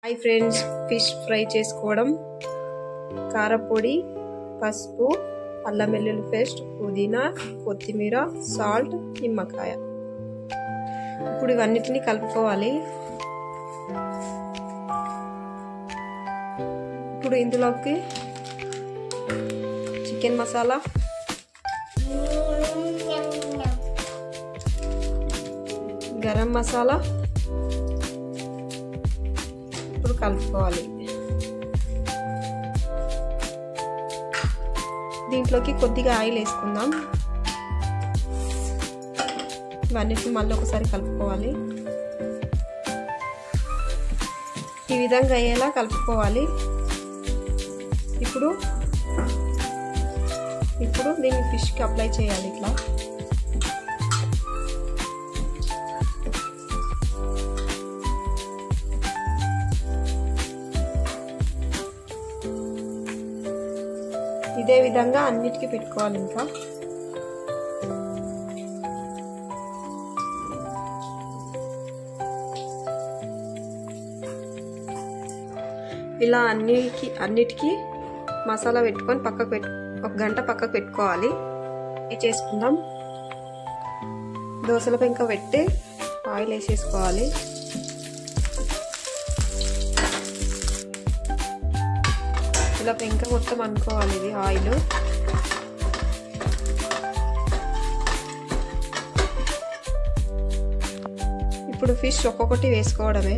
Hi friends, fish fry చేసుకోవడం. కారపొడి, పసుపు, అల్లం వెల్లుల్లి పేస్ట్, పుదీనా, కొత్తిమీర, సాల్ట్, నిమ్మకాయ. ఇప్పుడు ఇవన్నిటిని కలుపుకోవాలి. ఇప్పుడు ఇందులోకి చికెన్ మసాలా, గరం మసాలా ఇప్పుడు కలుపుకోవాలి. దీంట్లోకి కొద్దిగా ఆయిల్ వేసుకుందాం. ఇవన్నిటిని మళ్ళీ ఒకసారి కలుపుకోవాలి. ఈ విధంగా అయ్యేలా కలుపుకోవాలి. ఇప్పుడు దీన్ని ఫిష్కి అప్లై చేయాలి. ఇట్లా ఇదే విధంగా అన్నిటికీ పెట్టుకోవాలి. ఇంకా ఇలా అన్నిటికీ మసాలా పెట్టుకొని ఒక గంట పక్కకు పెట్టుకోవాలి. ఇది చేసుకుందాం. దోసల పెంక పెట్టి ఆయిల్ వేసేసుకోవాలి. ఇలా పెంక మొత్తం అనుకోవాలి. ఇది ఆయిల్ ఇప్పుడు ఫిష్ ఒక్కొక్కటి వేసుకోవడమే.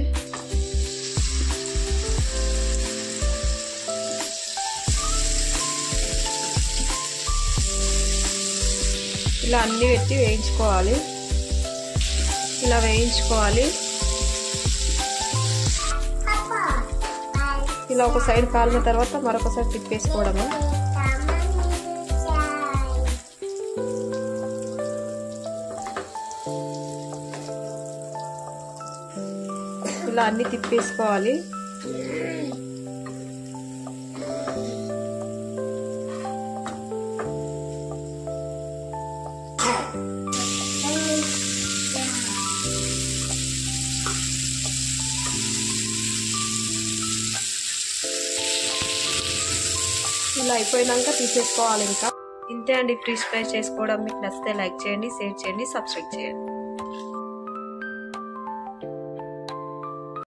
ఇలా అన్ని పెట్టి వేయించుకోవాలి. ఇలా వేయించుకోవాలి. ఇలా ఒక సైడ్ కాలిన తర్వాత మరొక సైడ్ తిప్పేసుకోవడము. ఇలా అన్ని తిప్పేసుకోవాలి. ఇలా అయిపోయినాక తీసేసుకోవాలి. ఇంకా ఇంతే అండి ఫిష్ ఫ్రై చేసుకోవడం. మీకు నచ్చితే లైక్ చేయండి, షేర్ చేయండి, సబ్స్క్రైబ్ చేయండి.